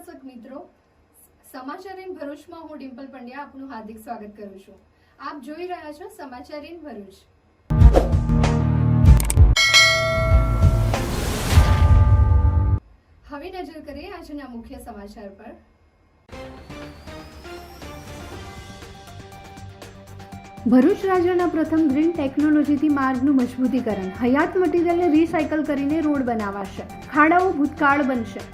દર્શક મિત્રો, સમાચાર ઇન ભરૂચમાં હું ડિમ્પલ પંડ્યા આપનું હાર્દિક સ્વાગત કરું છું। આપ જોઈ રહ્યા છો સમાચાર ઇન ભરૂચ। હવે નજર કરીએ આજના મુખ્ય સમાચાર પર। ભરૂચ રાજ્યના પ્રથમ ગ્રીન ટેકનોલોજીથી માર્ગનું મજબૂતીકરણ, હયાત મટીરિયલને રિસાયકલ કરીને રોડ બનાવાશે, ખાડાઓ ભૂતકાળ બનશે।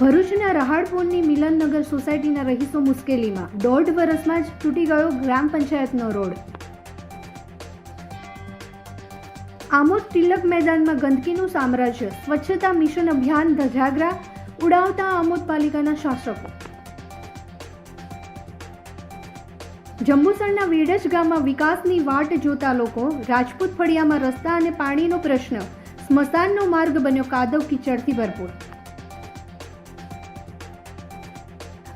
ભરૂચના રહાડપુરની મિલનનગર સોસાયટીના રહીશો મુશ્કેલીમાં, 1.5 વર્ષમાં જ તૂટી ગયો ગ્રામ પંચાયતનો રોડ। આમોદ તિલક મેદાનમાં ગંદકીનું સામ્રાજ્ય, સ્વચ્છતા મિશન અભિયાન ધજાગરા ઉડાવતા આમોદ પાલિકાના શાસકો। જંબુસરના વેડજ ગામમાં વિકાસની વાટ જોતા લોકો, રાજપૂત ફળિયામાં રસ્તા અને પાણીનો પ્રશ્ન, સ્મશાનનો માર્ગ બન્યો કાદવ કીચડથી ભરપૂર।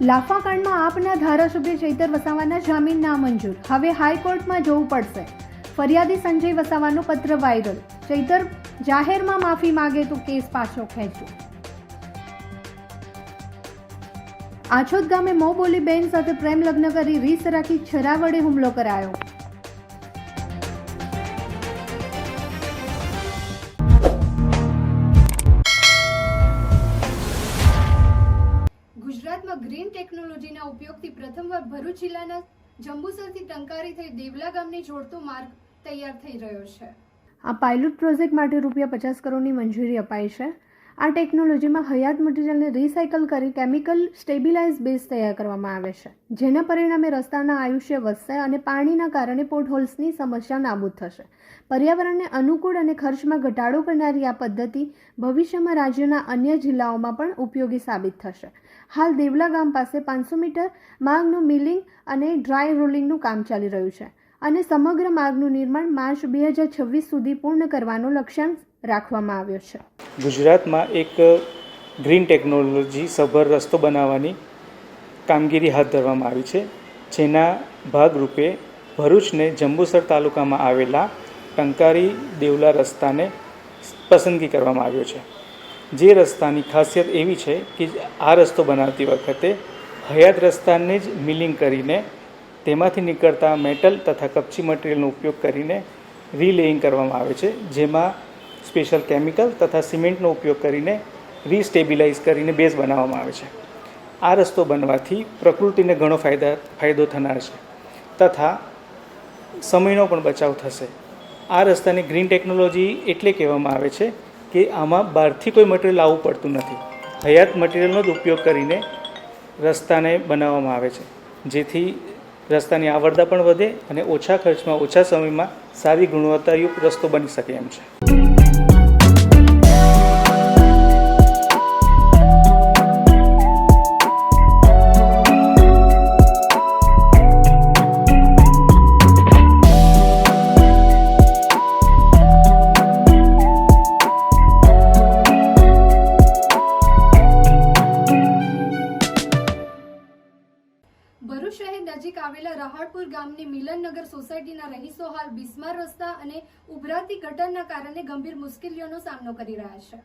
લાફાકાંડમાં આપના ધારાસભ્ય ચૈતર વસાવાના જામીન નામંજૂર, હવે હાઈકોર્ટમાં જવું પડશે। ફરિયાદી સંજય વસાવાનો પત્ર વાયરલ, ચૈતર જાહેરમાં માફી માંગે તો કેસ પાછો ખેંચો। આછોદ ગામે મોબોલી બેન સાથે પ્રેમ લગ્ન કરી રીસ રાખી છરા વડે હુમલો કરાયો। ગુજરાતમાં ગ્રીન ટેકનોલોજીના ઉપયોગથી પ્રથમવાર ભરૂચ જિલ્લાના જંબુસરથી ટંકારી થઈ દેવલા ગામને જોડતો માર્ગ તૈયાર થઈ રહ્યો છે। આ પાયલોટ પ્રોજેક્ટ માટે ₹50 કરોડની મંજૂરી અપાઈ છે। આ ટેકનોલોજીમાં હયાત મટીરિયલને રિસાયકલ કરી કેમિકલ સ્ટેબિલાઇઝ બેઝ તૈયાર કરવામાં આવે છે, જેના પરિણામે રસ્તાના આયુષ્ય વધશે અને પાણીના કારણે પોટહોલ્સની સમસ્યા નાબૂદ થશે। પર્યાવરણને અનુકૂળ અને ખર્ચમાં ઘટાડો કરનારી આ પદ્ધતિ ભવિષ્યમાં રાજ્યના અન્ય જિલ્લાઓમાં પણ ઉપયોગી સાબિત થશે। હાલ દેવલા ગામ પાસે 500 મીટર માર્ગનું મિલિંગ અને ડ્રાય રોલિંગનું કામ ચાલી રહ્યું છે અને સમગ્ર માર્ગનું નિર્માણ માર્ચ 2026 સુધી પૂર્ણ કરવાનો લક્ષ્યાંક રાખવામાં આવ્યો છે। ગુજરાતમાં એક ગ્રીન ટેકનોલોજી સભર રસ્તો બનાવવાની કામગીરી હાથ ધરવામાં આવી છે, જેના ભાગરૂપે ભરૂચને જંબુસર તાલુકામાં આવેલા ટંકારી દેવલા રસ્તાને પસંદગી કરવામાં આવ્યો છે। જે રસ્તાની ખાસિયત એવી છે કે આ રસ્તો બનાવતી વખતે હયાત રસ્તાને જ મિલિંગ કરીને તેમાંથી નીકળતા મેટલ તથા કપચી મટીરિયલનો ઉપયોગ કરીને રીલેઇંગ કરવામાં આવે છે, જેમાં સ્પેશિયલ કેમિકલ તથા સિમેન્ટનો ઉપયોગ કરીને રીસ્ટેબિલાઇઝ કરીને બેઝ બનાવવામાં આવે છે। આ રસ્તો બનવાથી પ્રકૃતિને ઘણો ફાયદો થનાર છે તથા સમયનો પણ બચાવ થશે। આ રસ્તાને ગ્રીન ટેકનોલોજી એટલે કહેવામાં આવે છે કે આમાં બહારથી કોઈ મટીરિયલ આવવું પડતું નથી, હયાત મટીરિયલનો જ ઉપયોગ કરીને રસ્તાને બનાવવામાં આવે છે, જેથી રસ્તાની આવરદા પણ વધે અને ઓછા ખર્ચમાં ઓછા સમયમાં સારી ગુણવત્તાયુક્ત રસ્તો બની શકે એમ છે। ભરૂચ શહેર નજીક આવેલા રહાડપુર ગામની મિલનનગર સોસાયટીના રહીશો હાલ બિસ્માર રસ્તા અને ઉભરાતી ગટરના કારણે ગંભીર મુશ્કેલીઓનો સામનો કરી રહ્યા છે।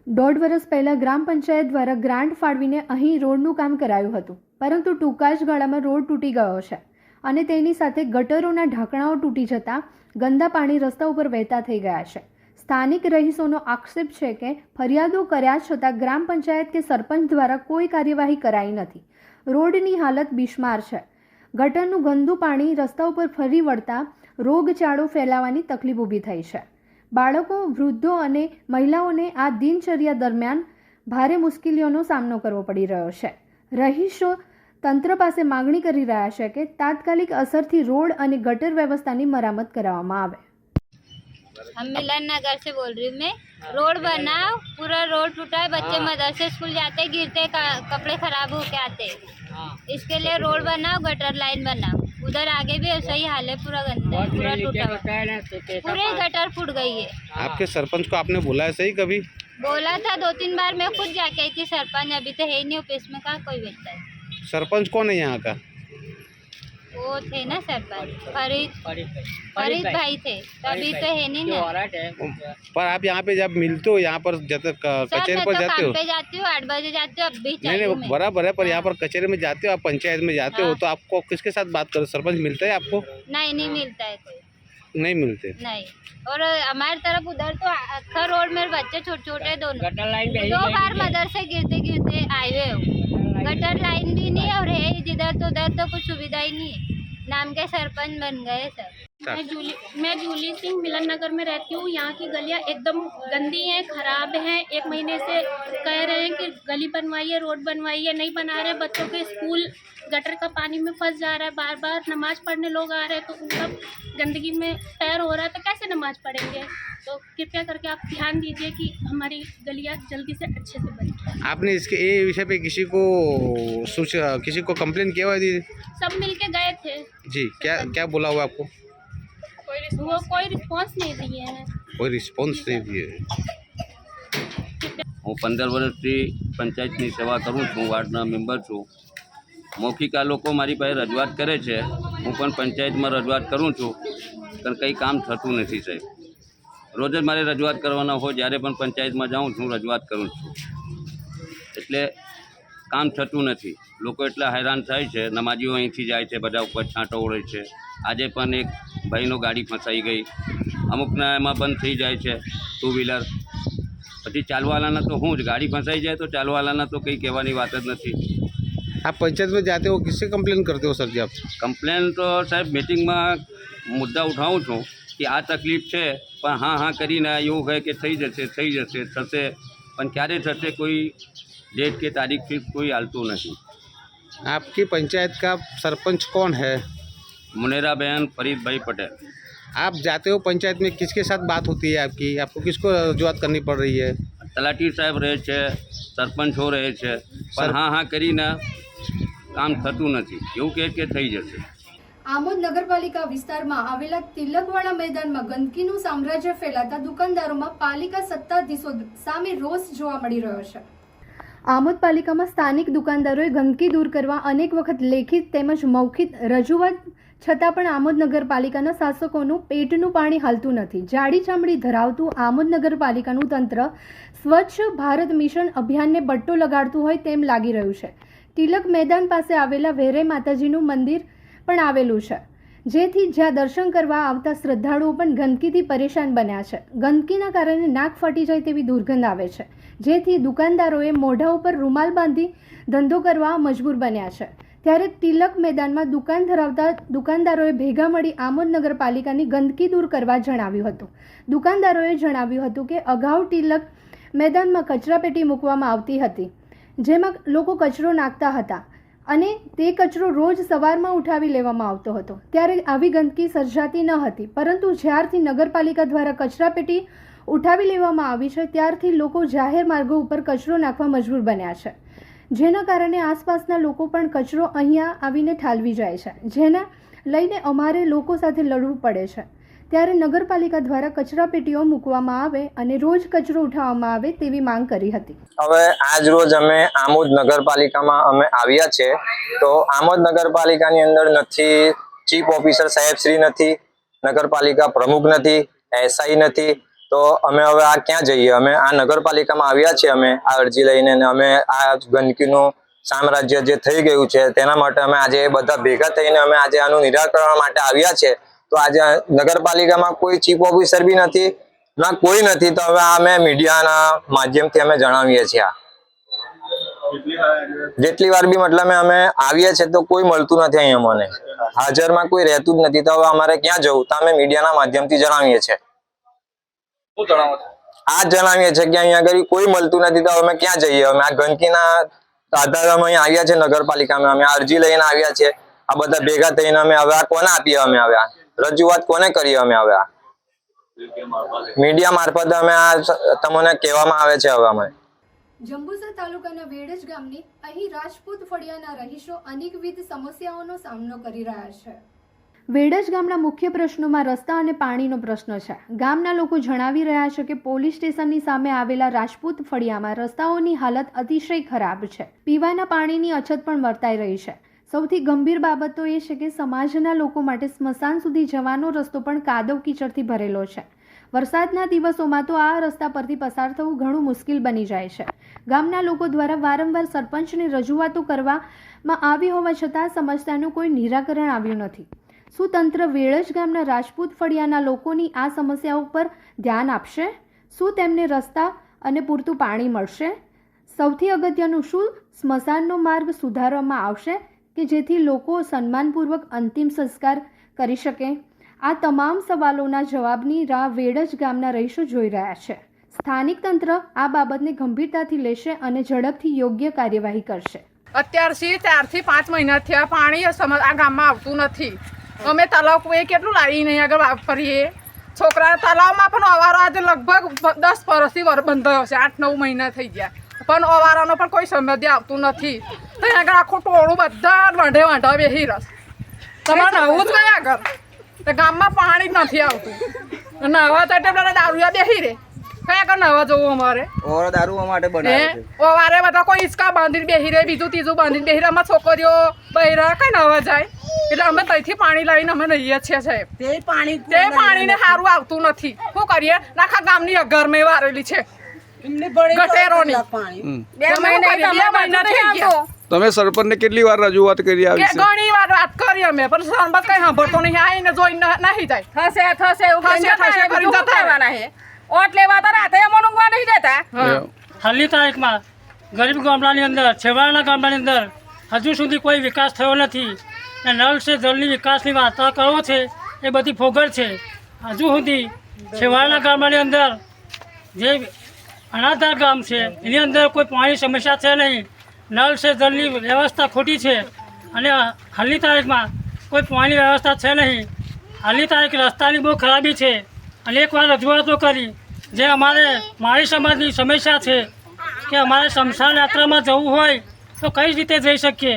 1.5 વર્ષ પહેલા ગ્રામ પંચાયત દ્વારા ગ્રાન્ટ ફાળવીને અહીં રોડનું કામ કરાયું હતું, પરંતુ ટૂંકા જ ગાળામાં રોડ તૂટી ગયો છે અને તેની સાથે ગટરોના ઢાંકણાઓ તૂટી જતા ગંદા પાણી રસ્તા ઉપર વહેતા થઈ ગયા છે। સ્થાનિક રહીશોનો આક્ષેપ છે કે ફરિયાદો કર્યા છતાં ગ્રામ પંચાયત કે સરપંચ દ્વારા કોઈ કાર્યવાહી કરાઈ નથી। રોડની હાલત બિસ્માર છે। ગટરનું ગંદુ પાણી રસ્તા ઉપર ફરી વળતા રોગચાળો ફેલાવાની તકલીફ ઊભી થઈ છે। બાળકો, વૃદ્ધો અને મહિલાઓને આ દિનચર્યા દરમિયાન ભારે મુશ્કેલીઓનો સામનો કરવો પડી રહ્યો છે। રહીશો તંત્ર પાસે માંગણી કરી રહ્યા છે કે તાત્કાલિક અસરથી રોડ અને ગટર વ્યવસ્થાની મરામત કરવામાં આવે। हम मिलन नगर से बोल रही हूँ मैं। रोड बनाओ, पूरा रोड टूटा है, बच्चे मदरसे स्कूल जाते गिरते कपड़े खराब होके आते, इसके लिए रोड बनाओ, गटर लाइन बनाओ। उधर आगे भी ऐसा ही हाल है, पूरा गंदा है, पूरा टूटा हुआ, पूरे गटर फूट गई है। आपके सरपंच को आपने बोला है सही कभी? बोला था 2-3 बार, मैं खुद जाके कि सरपंच अभी तो है ही नहीं ऑफिस में, कहाँ कोई बैठता है। सरपंच कौन है यहाँ का? वो वो थे ना सरपंच फरीद भाई थे, तभी तो है नहीं ना। पर आप यहाँ पे जब मिलते हो, यहाँ पर सर कचहरी मैं पर तो जाते हो? काम पे जाती हूँ, 8 बजे जाती हूँ, अब भी नहीं चालू नहीं, बराबर है, पर यहाँ पर कचहरी में जाते हो, आप पंचायत में जाते हो, हाँ। तो आपको किसके साथ बात करो? सरपंच मिलता है आपको? नहीं मिलता है कोई, नहीं मिलते। नहीं। और हमारी तरफ उधर तो अक्खर रोड में बच्चे छोटे छोटे दोनों 2 बार मदरसे गिरते आए हुए हो। गटर लाइन भी नहीं और है जिधर तो उधर तो कुछ सुविधा ही नहीं है। नाम के सरपंच बन गए सर। मैं जूली सिंह मिलन नगर में रहती हूँ। यहाँ की गलियाँ एकदम गंदी हैं, खराब हैं। 1 महीने से कह रहे हैं कि गली बनवाइए, रोड बनवाइए, नहीं बना रहे। बच्चों के स्कूल गटर का पानी में फंस जा रहा है, बार बार नमाज पढ़ने लोग आ रहे हैं तो उनका गंदगी में पैर हो रहा है, तो कैसे नमाज पढ़ेंगे? तो कृपया करके आप ध्यान दीजिए कि हमारी गलियाँ जल्दी से अच्छे से बने। आपने इसके ये विषय पे किसी को कंप्लेन किया हुआ है दीदी? सब मिल के गए थे जी, क्या बोला हुआ आपको? वो कोई रिस्पॉन्स नहीं दिए हैं। कोई रिस्पॉन्स नहीं दिए। હું 15 વર્ષથી પંચાયતની સેવા કરું છું, વાર્ડના મેમ્બર છું. મૌખિક આ લોકો મારી પાસે રજૂઆત કરે છે, હું પણ પંચાયતમાં રજૂઆત કરું છું, પણ કંઈ કામ થતું નથી સાહેબ. રોજ જ મારે રજૂઆત કરવાના હોય, જ્યારે પણ પંચાયતમાં જાઉં છું રજૂઆત કરું છું, એટલે કામ થતું નથી. લોકો એટલા હેરાન થાય છે, નમાજીઓ અહીંથી જાય છે, બધા ઉપર છાંટો ઓળે છે. આજે પણ એક ભાઈનો ગાડી ફસાઈ ગઈ, અમુકના એમાં બંધ થઈ જાય છે 2 વ્હીલર. પછી ચાલવાલાના તો હું જ, ગાડી ફસાઈ જાય તો ચાલવાલાના તો કંઈ કહેવાની વાત જ નથી. आप पंचायत में जाते हो, किससे कंप्लेन करते हो सर जी आप? કમ્પ્લેન તો સાહેબ મિટિંગમાં મુદ્દા ઉઠાવું છું કે આ તકલીફ છે, પણ હા કરીને એવું કહે કે થઈ જશે થશે, પણ ક્યારે થશે કોઈ ડેટ કે તારીખ ફિક્સ કોઈ હાલતું નથી. आपकी पंचायत का सरपंच कौन है? मुनेराबेन फरीदभाई पटेल. आप जाते हो पंचायत में, किसके साथ बात होती है आपको किसको रजूआत करनी पड़ रही है? તલાટી સાહેબ રહે છે, સરપંચો રહે છે, પણ હા કરીને કામ થતું નથી. એવું કહે કે થઈ જશે. આમોદ નગરપાલિકા વિસ્તારમાં આવેલા તિલકવાડા મેદાનમાં ગંદકીનું સામ્રાજ્ય ફેલાતા દુકાનદારોમાં પાલિકા સત્તાધીશો સામે રોષ જોવા મળી રહ્યો છે. આમોદ પાલિકામાં સ્થાનિક દુકાનદારોએ ગંદકી દૂર કરવા અનેક વખત લેખિત તેમજ મૌખિક રજૂઆત છતાં પણ આમોદ નગરપાલિકાના શાસકોનું પેટનું પાણી હાલતું નથી. જાડી ચામડી ધરાવતું આમોદ નગરપાલિકાનું તંત્ર સ્વચ્છ ભારત મિશન અભિયાનને બટ્ટો લગાડતું હોય તેમ લાગી રહ્યું છે. તિલક મેદાન પાસે આવેલા વેરે માતાજીનું મંદિર પણ આવેલું છે, જેથી જ્યાં દર્શન કરવા આવતા શ્રદ્ધાળુઓ પણ ગંદકીથી પરેશાન બન્યા છે. ગંદકીના કારણે નાક ફાટી જાય તેવી દુર્ગંધ આવે છે, જેથી દુકાનદારોએ મોઢા ઉપર રૂમાલ બાંધી ધંધો કરવા મજબૂર બન્યા છે. ત્યારે તિલક મેદાનમાં દુકાન ધરાવતા દુકાનદારોએ ભેગા મળી આમોદ નગરપાલિકાની ગંદકી દૂર કરવા જણાવ્યું હતું. દુકાનદારોએ જણાવ્યું હતું કે અગાઉ તિલક મેદાનમાં કચરાપેટી મૂકવામાં આવતી હતી, જેમાં લોકો કચરો નાખતા હતા અને તે કચરો રોજ સવારમાં ઉઠાવી લેવામાં આવતો હતો. ત્યારે આવી ગંદકી સર્જાતી ન હતી, પરંતુ જ્યારથી નગરપાલિકા દ્વારા કચરાપેટી ઉઠાવી લેવામાં આવી છે ત્યારથી લોકો જાહેર માર્ગો ઉપર કચરો નાખવા મજબૂર બન્યા છે, જેના કારણે આસપાસના લોકો પણ કચરો અહીંયા આવીને ઠાલવી જાય છે, જેના લઈને અમારે લોકો સાથે લડવું પડે છે. ત્યારે નગરપાલિકા દ્વારા કચરાપેટીઓ મૂકવામાં આવે અને રોજ કચરો ઉઠાવવામાં આવે તેવી માંગ કરી હતી. હવે આજ રોજ અમે આમોદ નગરપાલિકામાં અમે આવ્યા છે, તો આમોદ નગરપાલિકાની અંદર નથી ચીફ ઓફિસર સાહેબ શ્રી નથી, નગરપાલિકા પ્રમુખ નથી, એસઆઈ નથી, તો અમે હવે આ ક્યાં જઈએ? અમે આ નગરપાલિકામાં આવ્યા છે, અમે આ અરજી લઈને, અમે આ ગંદકીનું સામ્રાજ્ય જે થઈ ગયું છે તેના માટે અમે આજે બધા ભેગા થઈને અમે આજે આનું નિરાકરણ માટે આવ્યા છે. તો આજે નગરપાલિકામાં કોઈ ચીફ ઓફિસર બી નથી, ના કોઈ નથી, તો હવે અમે મીડિયાના માધ્યમથી અમે જણાવીએ છીએ. જેટલી વાર બી મતલબ અમે આવીએ છીએ તો કોઈ મળતું નથી, અહીં અમને હાજરમાં કોઈ રહેતું જ નથી, તો હવે અમારે ક્યાં જવું? તો અમે મીડિયાના માધ્યમથી જણાવીએ છીએ. આ જણાવીએ છીએ કે અહીંયા આગળ કોઈ મળતું નથી, તો અમે ક્યાં જઈએ? અમે આ ગંદકીના આધારે અમે અહીં આવ્યા છે નગરપાલિકામાં, અમે અરજી લઈને આવ્યા છે. આ બધા ભેગા થઈને અમે હવે આ કોને આપીએ? અમે હવે રજૂઆત કોને કરીએ? અમે હવે મીડિયા મારફતે અમે આ તમને કહેવામાં આવે છે. હવે અમે જંબુસર તાલુકાના વેડજ ગામની અહીં રાજપૂત ફળિયાના રહીશો અનેકવિધ સમસ્યાઓનો સામનો કરી રહ્યા છે. વેડજ ગામના મુખ્ય પ્રશ્નોમાં રસ્તા અને પાણીનો પ્રશ્ન છે. ગામના લોકો જણાવી રહ્યા છે કે પોલીસ સ્ટેશનની સામે આવેલા રાજપૂત ફળિયામાં રસ્તાઓની હાલત અતિશય ખરાબ છે. પીવાના પાણીની અછત પણ વર્તાઈ રહી છે. સૌથી ગંભીર બાબત તો એ છે કે સમાજના લોકો માટે સ્મશાન સુધી જવાનો રસ્તો પણ કાદવ કીચડથી ભરેલો છે. વરસાદના દિવસોમાં તો આ રસ્તા પરથી પસાર થવું ઘણું મુશ્કેલ બની જાય છે. ગામના લોકો દ્વારા વારંવાર સરપંચને રજૂઆતો કરવામાં આવી હોવા છતાં સમસ્યાનું કોઈ નિરાકરણ આવ્યું નથી. શું તંત્ર વેળજ ગામના રાજપૂત ફળિયાના લોકોની આ સમસ્યાઓ પર ધ્યાન આપશે? શું તેમને રસ્તા અને પૂરતું પાણી મળશે? સૌથી અગત્યનું, શું સ્મશાનનો માર્ગ સુધારવામાં આવશે કે જેથી લોકો સન્માનપૂર્વક અંતિમ સંસ્કાર કરી શકે? આ તમામ સવાલોના જવાબની રાહ વેળજ ગામના રહીશો જોઈ રહ્યા છે. સ્થાનિક તંત્ર આ બાબતને ગંભીરતાથી લેશે અને ઝડપથી યોગ્ય કાર્યવાહી કરશે. અત્યારથી 4 થી 5 મહિના થયા પાણી આ ગામમાં આવતું નથી. અમે તલાવ એ કેટલું લાવી નહીં આગળ વાપરીએ. છોકરા તલાવમાં પણ અવારો આજે લગભગ 10 વર્ષથી બંધાયો છે. 8-9 મહિના થઈ ગયા પણ અવારાનો પણ કોઈ સમૃદ્ધિ આવતું નથી. તો આગળ આખું ટોળું બધા વાંઢા બેસી રસ. તમારે નવું જ કઈ આગળ ગામમાં પાણી જ નથી આવતું. નવા તો એટલે દારૂયા બેસી રે કઈ આગળ નવા જવું અમારે દારૂ માટે બનાવે અવારે બધા કોઈ હિંચકા બાંધીને બેસી રહે, બીજું ત્રીજું બાંધીને બેસી રહે. અમારે છોકરીઓ બહેરા કઈ નવા જાય એટલે અમે ત્યાંથી પાણી લાવીને અમે લઈએ છીએ સાહેબ. તે પાણીને સારું આવતું નથી. શું કરીએ? આખા ગામની અગર મેં વારેલી છે ગટેરોની. 2 મહિના થઈ ગયા. તમે સરપંચને કેટલી વાર રજૂઆત કરી આવી છે? ઘણી વાર વાત કરી અમે પણ સરપંચ કઈ સાંભળતો નહીં. આવીને જોઈને નહીં જાય. થશે કરીને જતા રહેવાના છે. ઓટ લેવા તો રાતે અમને ઊંઘવા નહીં દેતા. હાલની તારીખમાં ગરીબ ગામડાની અંદર, છેવાડાના ગામડાની અંદર હજુ સુધી કોઈ વિકાસ થયો નથી. નળ સે જળની વિકાસની વાર્તા કરો છે એ બધી ફોગટ છે. હજુ સુધી છેવાડાના ગામડાની અંદર જે અનાધાર ગામ છે એની અંદર કોઈ પાણીની સમસ્યા છે નહીં. નળ સે જળની વ્યવસ્થા ખોટી છે અને હાલની તારીખમાં કોઈ પાણીની વ્યવસ્થા છે નહીં. હાલની તારીખ રસ્તાની બહુ ખરાબી છે. અનેકવાર રજૂઆતો કરી. જે અમારે મારી સમાજની સમસ્યા છે કે અમારે શમશાન યાત્રામાં જવું હોય તો કઈ રીતે જઈ શકીએ?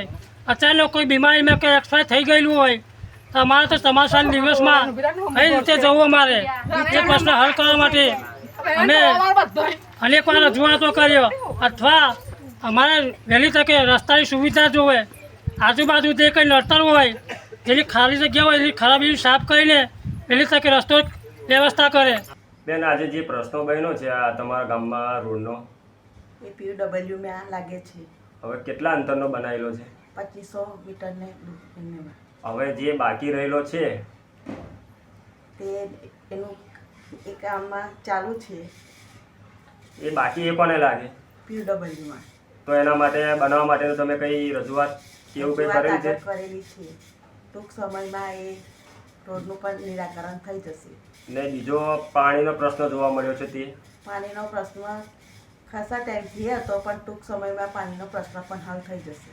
અચાનક કોઈ બીમારીમાં કંઈ એક્સપાયર થઈ ગયેલું હોય તો અમારે તો શમશાન દિવસમાં કઈ રીતે જવું? અમારે એ પ્રશ્ન હલ કરવા માટે અમે અનેકવાર રજૂઆતો કર્યો. અથવા અમારે વહેલી તકે રસ્તાની સુવિધા જોવે. આજુબાજુ જે કંઈ નડતર હોય, જેની ખાલી જગ્યા હોય એની ખરાબી સાફ કરીને વહેલી તકે રસ્તો વ્યવસ્થા કરે. બેન, આજે જે પ્રશ્નો બન્યો છે આ તમારા ગામમાં રોડનો, એ PW में લાગે છે. હવે કેટલા અંતરનો બનાવેલો છે? 2500 મીટરને. હવે જે બાકી રહેલો છે તે એનું એક કામમાં ચાલુ છે. એ બાકી એ કોને લાગે? PW માં. તો એના માટે બનાવવા માટે તમે કઈ રજૂઆત કેવું કંઈ કરેલી છે? કરેલી છે. ટૂંક સમયમાં એ રોડનું પણ નિરાકરણ થઈ જશે. ને બીજો પાણીનો પ્રશ્ન જોવા મળ્યો છે તે? પાણીનો પ્રશ્ન ખાસા ટાઈમથી હતો પણ ટૂંક સમયમાં પાણીનો પ્રશ્ન પણ હલ થઈ જશે.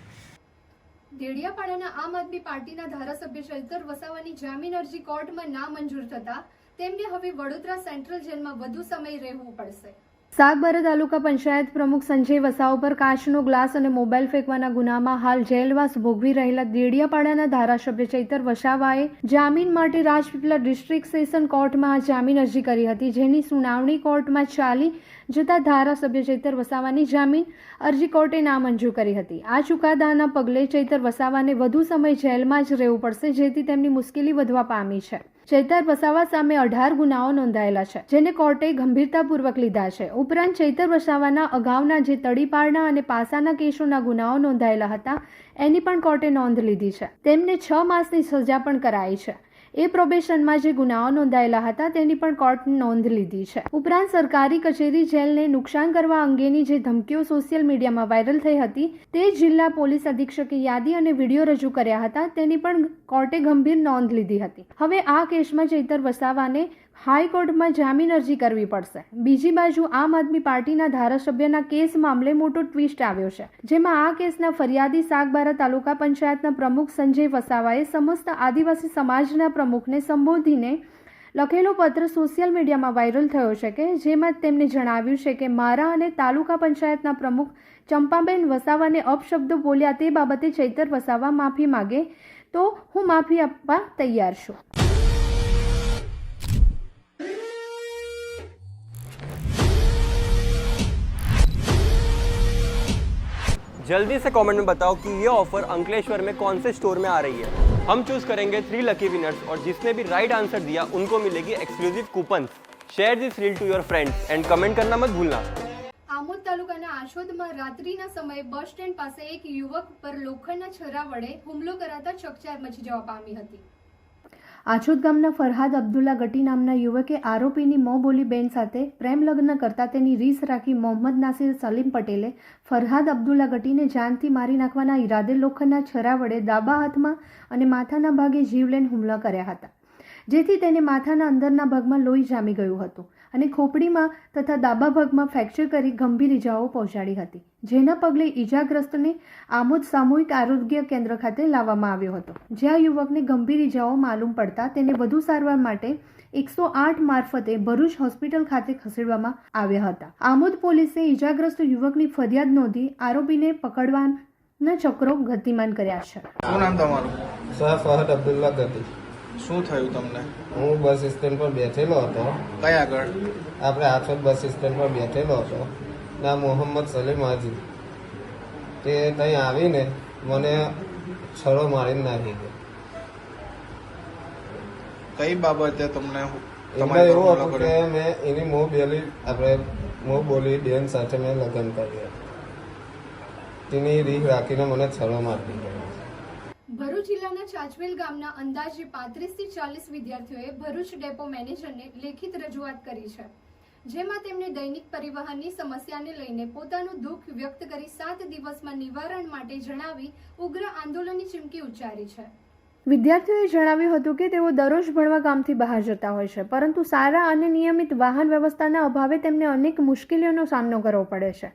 દેડિયાપાડાના આમ આદમી પાર્ટીના ધારાસભ્ય ચૈતર વસાવાની જામીન અરજી કોર્ટમાં નામંજૂર થતા તેમને હવે વડોદરા સેન્ટ્રલ જેલમાં વધુ સમય રહેવું પડશે. સાગબારા તાલુકા પંચાયત પ્રમુખ સંજય વસાવા પર કાચનો ગ્લાસ અને મોબાઈલ ફેંકવાના ગુનામાં હાલ જેલવાસ ભોગવી રહેલા દેડિયાપાડાના ધારાસભ્ય ચૈતર વસાવાએ જામીન માટે રાજપીપળા ડિસ્ટ્રિક્ટ સેશન કોર્ટમાં જામીન અરજી કરી હતી, જેની સુનાવણી કોર્ટમાં ચાલી જતા ધારાસભ્ય ચૈતર વસાવાની જામીન અરજી કોર્ટે નામંજૂર કરી હતી. આ ચુકાદાના પગલે ચૈતર વસાવાને વધુ સમય જેલમાં જ રહેવું પડશે, જેથી તેમની મુશ્કેલી વધવા પામી છે. ચૈતર વસાવા સામે 18 ગુનાઓ નોંધાયેલા છે, જેને કોર્ટે ગંભીરતાપૂર્વક લીધા છે. ઉપરાંત ચૈતર વસાવાના અગાઉના જે તડીપારના અને પાસાના કેસોના ગુનાઓ નોંધાયેલા હતા એની પણ કોર્ટે નોંધ લીધી છે. તેમને 6 માસની સજા પણ કરાઈ છે. એ પ્રોબેશનમાં જે ગુનાઓ નોંધાયેલા હતા તેની પણ કોર્ટે નોંધ લીધી છે. ઉપરાંત સરકારી કચેરી જેલને નુકસાન કરવા અંગેની જે ધમકીઓ સોશિયલ મીડિયામાં વાયરલ થઈ હતી તે જિલ્લા પોલીસ અધિક્ષકે યાદી અને વિડીયો રજૂ કર્યા હતા, તેની પણ કોર્ટે ગંભીર નોંધ લીધી હતી. હવે આ કેસમાં ચૈતર વસાવાને હાઈકોર્ટમાં જામીન અરજી કરવી પડશે. બીજી બાજુ આમ આદમી પાર્ટીના ધારાસભ્યના કેસ મામલે મોટો ટ્વિસ્ટ આવ્યો છે, જેમાં આ કેસના ફરિયાદી સાગબારા તાલુકા પંચાયતના પ્રમુખ સંજય વસાવાએ સમસ્ત આદિવાસી સમાજના પ્રમુખને સંબોધીને લખેલો પત્ર સોશિયલ મીડિયામાં વાયરલ થયો છે કે જેમાં તેમણે જણાવ્યું છે કે મારા અને તાલુકા પંચાયતના પ્રમુખ ચંપાબેન વસાવાને અપશબ્દો બોલ્યા તે બાબતે ચૈતર વસાવા માફી માગે તો હું માફી આપવા તૈયાર છું. जल्दी से कमेंट में बताओ कि ये ऑफर अंकलेश्वर में कौन से स्टोर में आ रही है। हम चूज करेंगे 3 लकी विनर्स और जिसने भी राइट आंसर दिया उनको मिलेगी exclusive coupon. Share this reel to your friends and comment करना मत भूलना। આમોદ તાલુકાના આશોદમાં રાત્રિના સમયે બસ સ્ટેન્ડ પાસે એક યુવક પર લોખંડના છરા વડે હુમલો કરાતા ચકચાર મચી જવા પામી હતી। આછોદ ગામના ફરહાદ અબ્દુલ્લા ગટી નામના યુવકે આરોપીની મોંબોલી બેન સાથે પ્રેમ લગ્ન કરતા તેની રીસ રાખી મોહમ્મદ નાસિર સલીમ પટેલે ફરહાદ અબ્દુલ્લા ગટીને જાનથી મારી નાખવાના ઈરાદે લોખંડના છરા વડે ડાબા હાથમાં અને માથાના ભાગે જીવલેણ હુમલા કર્યા હતા, જેથી તેને માથાના અંદરના ભાગમાં લોહી જામી ગયું હતું અને ખોપડીમાં તથા ડાબા ભાગમાં ફ્રેક્ચર કરી ગંભીર ઇજાઓ પહોંચાડી હતી, જેના પગલે ઇજાગ્રસ્તને આમોદ સામૂહિક આરોગ્ય કેન્દ્ર ખાતે લાવવામાં આવ્યો હતો, જ્યાં યુવકને ગંભીર ઇજાઓ માલુમ પડતા તેને વધુ સારવાર માટે 108 મારફતે ભરૂચ હોસ્પિટલ ખાતે ખસેડવામાં આવ્યા હતા। આમોદ પોલીસે ઇજાગ્રસ્ત યુવકની ફરિયાદ નોંધી આરોપીને પકડવાના ચક્રો ગતિમાન કર્યા છે। શું નામ તમારું? શાહ ફહદ અબ્દુલ્લા ગટી। શું થયું તમને? હું બસ સ્ટેન્ડ પર બેઠેલો હતો। કઈ આગળ? આપણે આછોદ બસ સ્ટેન્ડ પર બેઠેલો હતો ના મોહમ્મદ સલીમ હાજી તે ત્યાં આવીને મને છરો મારીને નાખી ગયો। કઈ બાબતે તમને એમાં એવું હતું કે મેં એની મોં બોલી બેન સાથે મેં લગ્ન કર્યા, તેની રીહ રાખીને મને છરો મારી ગયો। ભરૂચ જિલ્લાના ચાચવેલ ગામના અંદાજે 35 થી 40 વિદ્યાર્થીઓએ ભરૂચ ડેપો મેનેજરને લેખિત રજૂઆત કરી છે, જેમાં તેમણે દૈનિક પરિવહનની સમસ્યાને લઈને પોતાનું દુઃખ વ્યક્ત કરી 7 દિવસમાં નિવારણ માટે જણાવી ઉગ્ર આંદોલનની ચીમકી ઉચ્ચારી છે। વિદ્યાર્થીઓએ જણાવ્યું હતું કે તેઓ દરરોજ ભણવા ગામથી બહાર જતા હોય છે, પરંતુ સારા અને નિયમિત વાહન વ્યવસ્થાના અભાવે તેમને અનેક મુશ્કેલીઓનો સામનો કરવો પડે છે।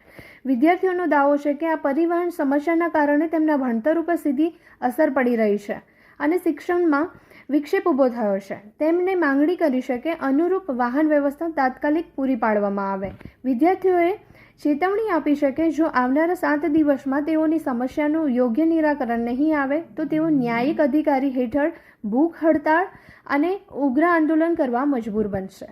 વિદ્યાર્થીઓનો દાવો છે કે આ પરિવહન સમસ્યાના કારણે તેમના ભણતર ઉપર સીધી અસર પડી રહી છે અને શિક્ષણમાં વિક્ષેપ ઊભો થયો છે। તેમણે માંગણી કરી છે કે અનુરૂપ વાહન વ્યવસ્થા તાત્કાલિક પૂરી પાડવામાં આવે। વિદ્યાર્થીઓએ ચેતવણી આપી છે કે જો આવનારા 7 દિવસમાં તેઓની સમસ્યાનું યોગ્ય નિરાકરણ નહીં આવે તો તેઓ ન્યાયિક અધિકારી હેઠળ ભૂખ હડતાળ અને ઉગ્ર આંદોલન કરવા મજબૂર બનશે।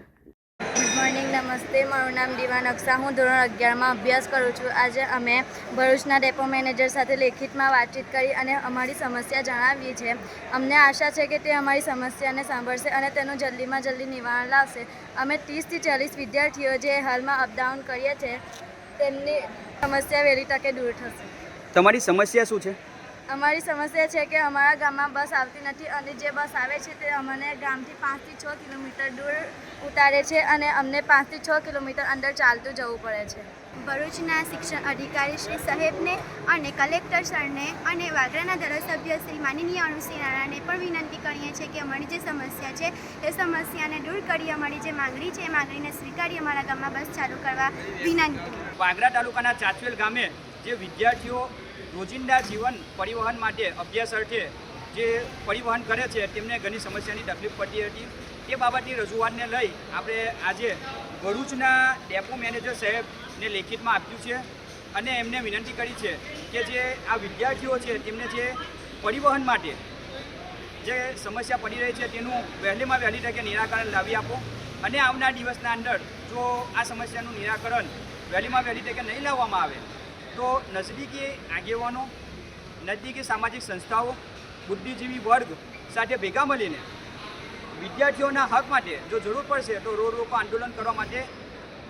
ગુડ મોર્નિંગ, નમસ્તે, મારું નામ દીવા નકશા, હું ધોરણ 11માં અભ્યાસ કરું છું। આજે અમે ભરૂચના ડેપો મેનેજર સાથે લેખિતમાં વાતચીત કરી અને અમારી સમસ્યા જણાવી છે। અમને આશા છે કે તે અમારી સમસ્યાને સાંભળશે અને તેનું જલ્દીમાં જલ્દી નિવારણ લાવશે। અમે 30 થી 40 વિદ્યાર્થીઓ જે હાલમાં અપડાઉન કરીએ છીએ તેમની સમસ્યા વહેલી તકે દૂર થશે। તમારી સમસ્યા શું છે? અમારી સમસ્યા છે કે અમારા ગામમાં બસ આવતી નથી અને જે બસ આવે છે તે અમને ગામથી 5 થી 6 કિલોમીટર દૂર ઉતારે છે અને અમને 5 થી 6 કિલોમીટર અંદર ચાલતું જવું પડે છે। ભરૂચના શિક્ષણ અધિકારી શ્રી સાહેબને અને કલેક્ટર સરને અને વાગરાના ધારાસભ્ય શ્રી માનનીય અનુશ્રી નાણાને પણ વિનંતી કરીએ છીએ કે અમારી જે સમસ્યા છે એ સમસ્યાને દૂર કરી અમારી જે માંગણી છે એ માંગણીને સ્વીકારી અમારા ગામમાં બસ ચાલુ કરવા વિનંતી। વાગરા તાલુકાના ચાચવેલ ગામે જે વિદ્યાર્થીઓ રોજિંદા જીવન પરિવહન માટે અભ્યાસ અર્થે જે પરિવહન કરે છે તેમને ઘણી સમસ્યાની તકલીફ પડતી હતી, તે બાબતની રજૂઆતને લઈ આપણે આજે ભરૂચના ડેપો મેનેજર સાહેબને લેખિતમાં આપ્યું છે અને એમને વિનંતી કરી છે કે જે આ વિદ્યાર્થીઓ છે તેમને જે પરિવહન માટે જે સમસ્યા પડી રહી છે તેનું વહેલીમાં વહેલી તકે નિરાકરણ લાવી આપો અને આવનાર દિવસના અંદર જો આ સમસ્યાનું નિરાકરણ વહેલીમાં વહેલી તકે નહીં લાવવામાં આવે તો નજદીકી આગેવાનો, નજદીકી સામાજિક સંસ્થાઓ, બુદ્ધિજીવી વર્ગ સાથે ભેગા મળીને વિદ્યાર્થીઓના હક માટે જો જરૂર પડશે તો રોડ રોકો આંદોલન કરવા માટે,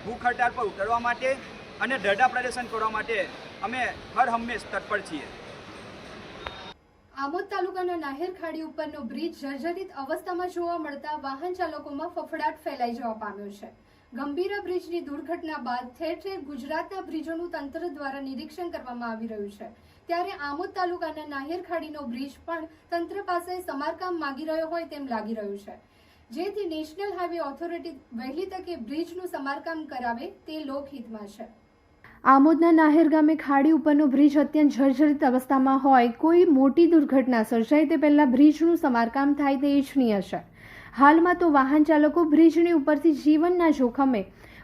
ભૂખ હડતાળ પર ઉતરવા માટે અને ધરણા પ્રદર્શન કરવા માટે અમે હર હંમેશ તત્પર છીએ। આમોદ તાલુકાના નાહેર ખાડી ઉપરનો બ્રિજ જર્જરિત અવસ્થામાં જોવા મળતા વાહન ચાલકોમાં ફફડાટ ફેલાઈ જવા પામ્યો છે। ગંભીરા બ્રિજની દુર્ઘટના બાદ ઠેર ઠેર ગુજરાતના બ્રિજોનું તંત્ર દ્વારા નિરીક્ષણ કરવામાં આવી રહ્યું છે, ત્યારે આમોદ તાલુકાના નાહેર ખાડીનો બ્રિજ પણ તંત્ર પાસે સમારકામ માંગી રહ્યો હોય તેમ લાગી રહ્યું છે, જેથી નેશનલ હાઈવે ઓથોરિટી વહેલી તકે બ્રિજનું સમારકામ કરાવે તે લોકહિતમાં છે। આમોદના નાહેર ગામે ખાડી ઉપરનો બ્રિજ અત્યંત જર્જરિત અવસ્થામાં હોય, કોઈ મોટી દુર્ઘટના સર્જાય તે પહેલાં બ્રિજનું સમારકામ થાય તે ઇચ્છનીય છે। હાલમાં તો વાહન ચાલકો બ્રિજની ઉપરથી જીવનના જોખમે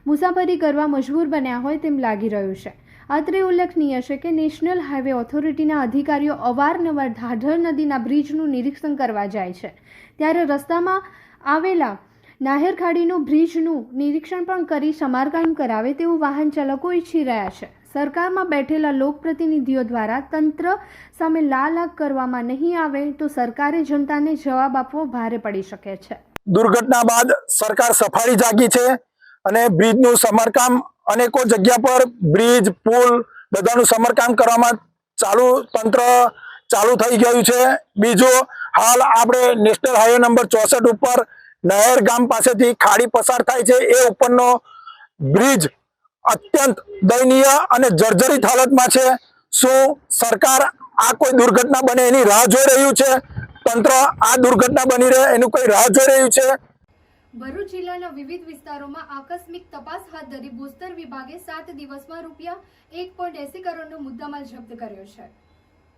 મુસાફરી કરવા મજબૂર બન્યા હોય તેમ લાગી રહ્યું છે। અત્રે ઉલ્લેખનીય છે કે નેશનલ હાઈવે ઓથોરિટીના અધિકારીઓ અવારનવાર ધાઢર નદીના બ્રિજનું નિરીક્ષણ કરવા જાય છે, ત્યારે રસ્તામાં આવેલા નાહેર ખાડીનું બ્રિજનું નિરીક્ષણ પણ કરી સમારકામ કરાવે તેવું વાહન ચાલકો ઈચ્છી રહ્યા છે। સરકારમાં બેઠેલા લોકપ્રતિનિધિઓ દ્વારા તંત્ર સામે લાલ આંખ કરવામાં નહીં આવે તો સરકારે જનતાને જવાબ આપવો ભારે પડી શકે છે. દુર્ઘટના બાદ સરકાર સફાળી જાગી છે અને બ્રિજનું સમારકામ અનેકો જગ્યા પર બ્રિજ પુલ બધાનું સમારકામ કરવામાં તંત્ર ચાલુ થઈ ગયું છે. બીજું હાલ આપણે નેશનલ હાઈવે નંબર 64 ઉપર નહેર ગામ પાસેથી ખાડી પસાર થાય છે એ ઉપરનો બ્રિજ અત્યંત દયનીય અને જર્જરિત હાલતમાં છે. શું સરકાર આ કોઈ દુર્ઘટના બને એની રાહ જોઈ રહ્યું છે? તંત્ર આ દુર્ઘટના બની રહે એનું કોઈ રાહ જોઈ રહ્યું છે? ભરૂચ જિલ્લાના વિવિધ વિસ્તારોમાં આકસ્મિક તપાસ હાથ ધરી ભૂસ્તર વિભાગે 7 દિવસમાં ₹1.80 કરોડનો મુદ્દામાલ જપ્ત કર્યો છે.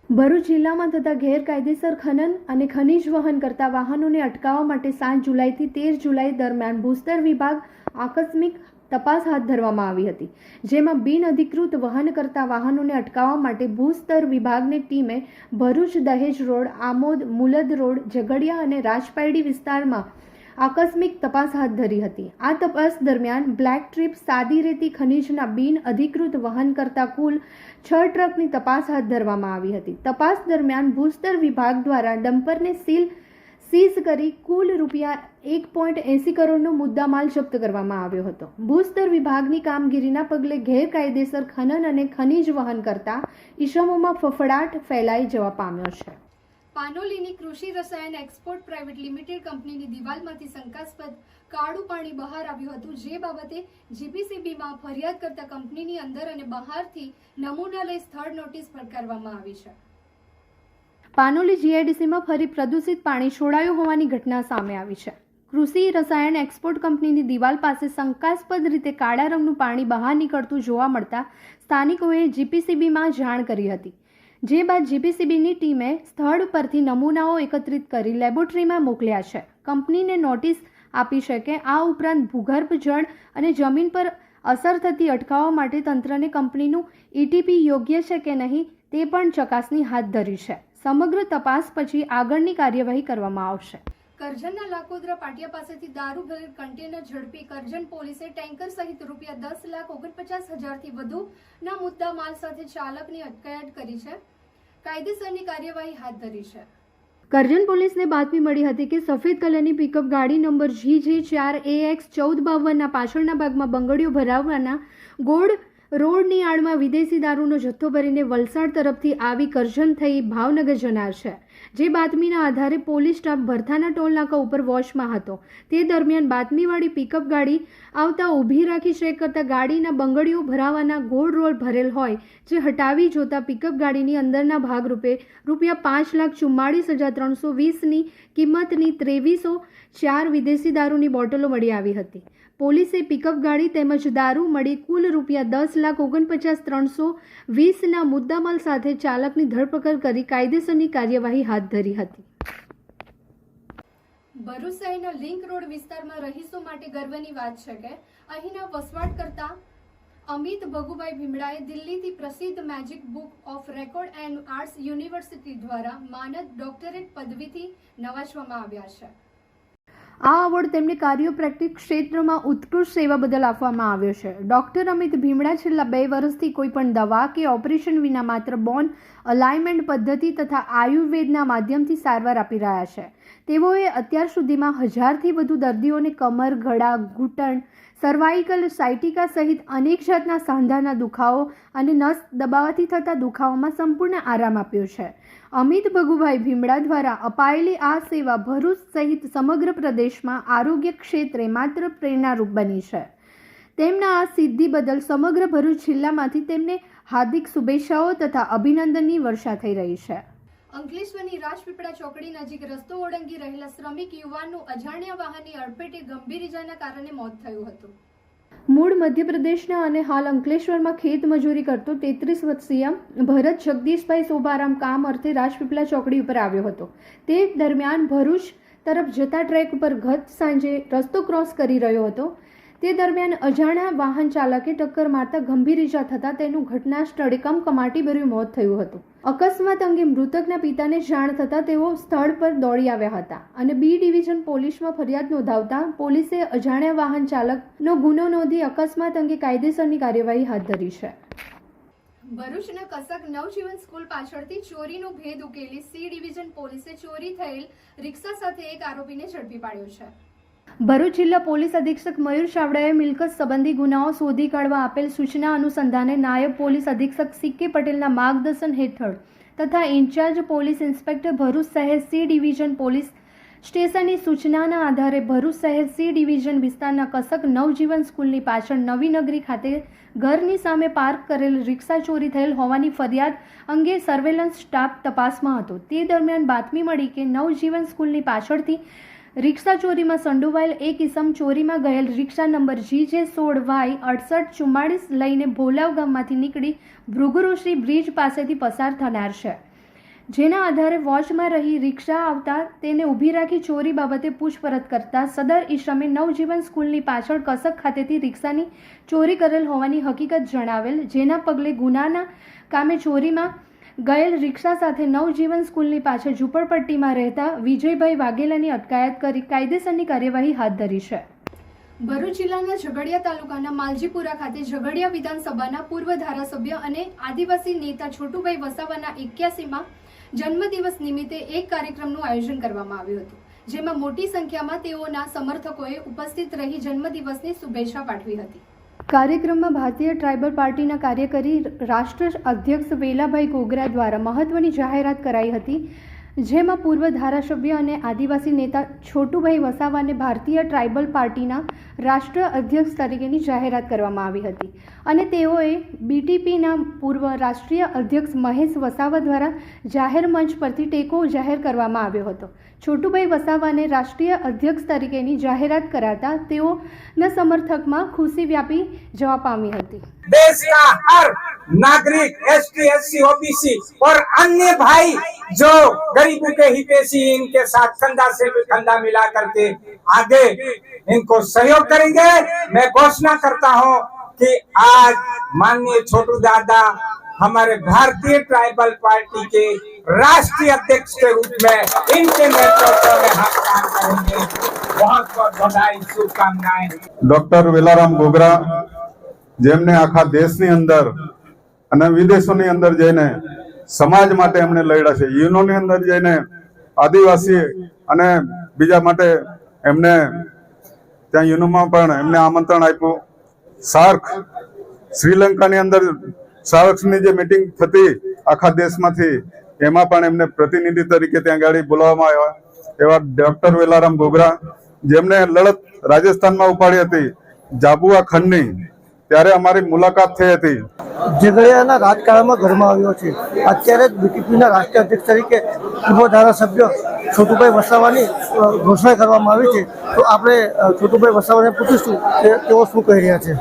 ભરૂચ જિલ્લામાં થતા ગેરકાયદેસર ખનન અને ખનીજ વહન કરતા વાહનોને અટકાવવા માટે 7 જુલાઈથી 13 જુલાઈ દરમિયાન ભૂસ્તર વિભાગ આકસ્મિક તપાસ હાથ ધરવામાં આવી હતી, જેમાં બિનઅધિકૃત વહન કરતા વાહનોને અટકાવવા માટે ભૂસ્તર વિભાગની ટીમે ભરૂચ દહેજ રોડ, આમોદ, મુલદ રોડ, ઝઘડિયા અને રાજપાયડી વિસ્તારમાં આકસ્મિક તપાસ હાથ ધરી હતી. આ તપાસ દરમિયાન બ્લેક ટ્રીપ સાદી રેતી ખનીજના બિનઅધિકૃત વહન કરતા કુલ 6 ટ્રકની તપાસ હાથ ધરવામાં આવી હતી. તપાસ દરમિયાન ભૂસ્તર વિભાગ દ્વારા ડમ્પરને સીઝ કરી કુલ ₹1.80 કરોડનો મુદ્દામાલ જપ્ત કરવામાં આવ્યો હતો. ભૂસ્તર વિભાગની કામગીરીના પગલે ગેરકાયદેસર ખનન અને ખનીજ વહન કરતા ઈસમોમાં ફફડાટ ફેલાઈ જવા પામ્યો છે. પાનોલીની કૃષિ રસાયણ એક્સપોર્ટ પ્રાઇવેટ લિમિટેડ કંપનીની દિવાલમાંથી શંકાસ્પદ કાળું પાણી બહાર આવ્યું હતું, જે બાબતે જીપીસીબીમાં ફરિયાદ કરતા કંપનીની અંદર અને બહારથી નમૂના લઈ સ્થળ નોટિસ ફટકારવામાં આવી છે. પાનોલી જીઆઈડીસીમાં ફરી પ્રદૂષિત પાણી છોડાયું હોવાની ઘટના સામે આવી છે. કૃષિ રસાયણ એક્સપોર્ટ કંપનીની દિવાલ પાસે શંકાસ્પદ રીતે કાળા રંગનું પાણી બહાર નીકળતું જોવા મળતા સ્થાનિકોએ જીપીસીબીમાં જાણ કરી હતી, જે બાદ જીપીસીબીની ટીમે સ્થળ પરથી નમૂનાઓ એકત્રિત કરી લેબોરેટરીમાં મોકલ્યા છે. કંપનીને નોટિસ આપી છે કે આ ઉપરાંત ભૂગર્ભ જળ અને જમીન પર અસર થતી અટકાવવા માટે તંત્રને કંપનીનું ઈટીપી યોગ્ય છે કે નહીં તે પણ ચકાસણી હાથ ધરી છે. સમગ્ર તપાસ પછી આગળની કાર્યવાહી કરવામાં આવશે. કરજણના લાકોદરા પાટિયા પાસેથી દારૂ ભરેલ કન્ટેનર ઝડપી કરજણ પોલીસે ટેન્કર સહિત ₹10,49,000થી વધુના મુદ્દા માલ સાથે ચાલકની અટકાયત કરી છે. કાયદેસરની કાર્યવાહી હાથ ધરી છે. કરજણ પોલીસને બાતમી મળી હતી કે સફેદ કલરની પિકઅપ ગાડી નંબર GJ4AX1452ના પાછળના ભાગમાં બંગડીઓ ભરાવવાના ગોળ રોડની આડમાં વિદેશી દારૂનો જથ્થો ભરીને વલસાડ તરફથી આવી કરજણ થઈ ભાવનગર જનાર છે. જે બાતમીના આધારે પોલીસ સ્ટાફ ભરથાના ટોલનાકા ઉપર વોચમાં હતો. તે દરમિયાન બાતમીવાળી પિકઅપ ગાડી આવતા ઊભી રાખી ચેક કરતા ગાડીના બંગડીઓ ભરાવાના ગોળ રોડ ભરેલ હોય, જે હટાવી જોતા પિકઅપ ગાડીની અંદરના ભાગરૂપે ₹5,44,320ની કિંમતની 2304 વિદેશી દારૂની બોટલો મળી આવી હતી. પોલીસે પિકઅપ ગાડી તેમજ દારૂ મળી કુલ ₹10,49,320ના મુદ્દામાલ સાથે ચાલકની ધરપકડ કરી કાયદેસરની કાર્યવાહી હાથ ધરી હતી. ભરૂચ શહેરના લિંક રોડ વિસ્તારમાં રહીશો માટે ગર્વની વાત છે કે અહીંના વસવાટ કરતા અમિત ભગુભાઈ ભીમડાએ દિલ્હીથી પ્રસિદ્ધ magic book of record and arts university દ્વારા માનદ ડોક્ટરેટ પદવીથી નવાજવામાં આવ્યા છે. આ એવોર્ડ તેમને કાર્યોપ્રેક્ટિક ક્ષેત્રમાં ઉત્કૃષ્ટ સેવા બદલ આપવામાં આવ્યો છે. ડોક્ટર અમિત ભીમડા છેલ્લા 2 વર્ષથી કોઈપણ દવા કે ઓપરેશન વિના માત્ર બોન અલાઇનમેન્ટ પદ્ધતિ તથા આયુર્વેદના માધ્યમથી સારવાર આપી રહ્યા છે. તેઓએ અત્યાર સુધીમાં 1000થી વધુ દર્દીઓને કમર, ગળા, ઘૂંટણ, સર્વાઇકલ, સાયટિકા સહિત અનેક જાતના સાંધાના દુખાવો અને નસ દબાવાથી થતા દુખાવામાં સંપૂર્ણ આરામ આપ્યો છે. અમિત ભગુભાઈ ભીમડા દ્વારા અપાયેલી આ સેવા ભરૂચ સહિત સમગ્ર પ્રદેશમાં આરોગ્ય ક્ષેત્રે માત્ર પ્રેરણારૂપ બની છે. તેમના આ સિદ્ધિ બદલ સમગ્ર ભરૂચ જિલ્લામાંથી તેમને હાર્દિક શુભેચ્છાઓ તથા અભિનંદનની વર્ષા થઈ રહી છે. અંકલેશ્વરની રાજપીપળા ચોકડી નજીક રસ્તો ઓળંગી રહેલા શ્રમિક યુવાનનું અજાણ્યા વાહનની અડફેટે ગંભીર ઇજાના કારણે મોત થયું હતું. મૂળ મધ્યપ્રદેશના અને હાલ અંકલેશ્વરમાં ખેત મજૂરી કરતો 33 વર્ષીય ભરત જગદીશભાઈ શોભારામ કામ અર્થે રાજપીપળા ચોકડી ઉપર આવ્યો હતો. તે દરમિયાન ભરૂચ તરફ જતા ટ્રેક ઉપર ગત સાંજે રસ્તો ક્રોસ કરી રહ્યો હતો. તે દરમિયાન અજાણ્યા વાહન ચાલકે ટક્કર મારતા ગંભીર ઇજા થતાં તેનું ઘટના સ્થળે કમકમાટીભર્યું મોત થયું હતું. અકસ્માત અંગે મૃતકના પિતાને જાણ થતાં તેઓ સ્થળ પર દોડી આવ્યા હતા અને બી ડિવિઝન પોલીસમાં ફરિયાદ નોંધાવતા પોલીસે અજાણ્યા વાહન ચાલકનો ગુનો નોંધી અકસ્માત અંગે કાયદેસરની કાર્યવાહી હાથ ધરી છે. ભરૂચના કસક નવજીવન સ્કૂલ પાછળથી ચોરીનો ભેદ ઉકેલી સી ડિવિઝન પોલીસે ચોરી થયેલ રિક્ષા સાથે એક આરોપીને ઝડપી પાડ્યો છે. ભરૂચ જિલ્લા પોલીસ અધિક્ષક મયુર ચાવડાએ મિલકત સંબંધી ગુનાઓ શોધી કાઢવા આપેલ સૂચના અનુસંધાને નાયબ પોલીસ અધિક્ષક સી.કે. પટેલના માર્ગદર્શન હેઠળ તથા ઇન્ચાર્જ પોલીસ ઇન્સ્પેક્ટર ભરૂચ શહેર સી ડિવિઝન પોલીસ સ્ટેશનની સૂચનાના આધારે ભરૂચ શહેર સી ડિવિઝન વિસ્તારના કસક નવજીવન સ્કૂલની પાછળ નવી નગરી ખાતે ઘરની સામે પાર્ક કરેલ રિક્ષા ચોરી થયેલ હોવાની ફરિયાદ અંગે સર્વેલન્સ સ્ટાફ તપાસમાં હતો. તે દરમિયાન બાતમી મળી કે નવજીવન સ્કૂલની પાછળથી રિક્ષા ચોરીમાં સંડોવાયેલ એક ઇસમ ચોરીમાં ગયેલ રિક્ષા નંબર GJ16Y6844 લઈને ભોલાવ ગામમાંથી નીકળી ભૃગુરુશ્રી બ્રિજ પાસેથી પસાર થનાર છે. જેના આધારે વોચમાં રહી રિક્ષા આવતા તેને ઊભી રાખી ચોરી બાબતે પૂછપરછ કરતા સદર ઈસમે નવજીવન સ્કૂલની પાછળ કસક ખાતેથી રિક્ષાની ચોરી કરેલ હોવાની હકીકત જણાવેલ, જેના પગલે ગુનાના કામે ચોરીમાં ગયેલ રિક્ષા સાથે નવજીવન સ્કૂલની પાછળ ઝૂંપડપટ્ટીમાં રહેતા વિજયભાઈ વાઘેલાની અટકાયત કરી કાયદેસરની કાર્યવાહી હાથ ધરી છે. ભરૂચ જિલ્લાના ઝઘડિયા તાલુકાના માલજીપુરા ખાતે ઝઘડિયા વિધાનસભાના પૂર્વ ધારાસભ્ય અને આદિવાસી નેતા છોટુભાઈ વસાવાના 81માં જન્મદિવસ નિમિત્તે એક કાર્યક્રમનું આયોજન કરવામાં આવ્યું હતું, જેમાં મોટી સંખ્યામાં તેઓના સમર્થકોએ ઉપસ્થિત રહી જન્મદિવસની શુભેચ્છા પાઠવી હતી. કાર્યક્રમમાં ભારતીય ટ્રાઇબલ પાર્ટીના કાર્યકારી રાષ્ટ્ર અધ્યક્ષ વેલાભાઈ ગોગરા દ્વારા મહત્વની જાહેરાત કરાઈ હતી, જેમાં પૂર્વ ધારાસભ્ય અને આદિવાસી નેતા છોટુભાઈ વસાવાને ભારતીય ટ્રાઇબલ પાર્ટીના રાષ્ટ્ર અધ્યક્ષ તરીકેની જાહેરાત કરવામાં આવી હતી અને તેઓએ બીટીપીના પૂર્વ રાષ્ટ્રીય અધ્યક્ષ મહેશ વસાવા દ્વારા જાહેર મંચ પરથી ટેકો જાહેર કરવામાં આવ્યો હતો. છોટુભાઈ વસાવાને રાષ્ટ્રીય અધ્યક્ષ તરીકેની જાહેરાત કરાતા તેઓના સમર્થકમાં ખુશી વ્યાપી જવા પામી હતી. देश का हर नागरिक एसटी एससी ओबीसी और अन्य भाई जो गरीबों के हितैषी इनके साथ कंधा से कंधा मिला करके आगे इनको सहयोग करेंगे. मैं घोषणा करता हूं कि आज माननीय छोटू दादा हमारे भारतीय ट्राइबल पार्टी के राष्ट्रीय अध्यक्ष के रूप में इनके नेतृत्व में हम काम करेंगे. बहुत बहुत बधाई, शुभकामनाएं. ડોક્ટર વેલારામ ગોગરા, જેમને આખા દેશની અંદર અને વિદેશોની અંદર જઈને સમાજ માટે એમણે લડ્યા છે. યુનોની અંદર જઈને આદિવાસી અને બીજા માટે એમને ત્યાં યુનોમાં પણ એમને આમંત્રણ આપ્યું. સાર્ક શ્રીલંકાની અંદર સાર્કની જે મીટિંગ થતી આખા દેશમાંથી એમાં પણ એમને પ્રતિનિધિ તરીકે ત્યાં ગાડી બોલાવવામાં આવ્યા. એવા ડોક્ટર વેલારામ ગોગરા, જેમને લડત રાજસ્થાનમાં ઉપાડી હતી જાબુઆ ખંડની, ત્યારે અમારી મુલાકાત થઈ હતી. ઝઘડિયાના રાજકારણમાં ઘરમાં આવ્યો છે. અત્યારે જ બીટીપીના રાષ્ટ્રીય અધ્યક્ષ તરીકે પૂર્વ ધારાસભ્ય છોટુભાઈ વસાવાની ઘોષણા કરવામાં આવી છે. તો આપણે છોટુભાઈ વસાવાને પૂછીશું કે તેઓ શું કહી રહ્યા છે.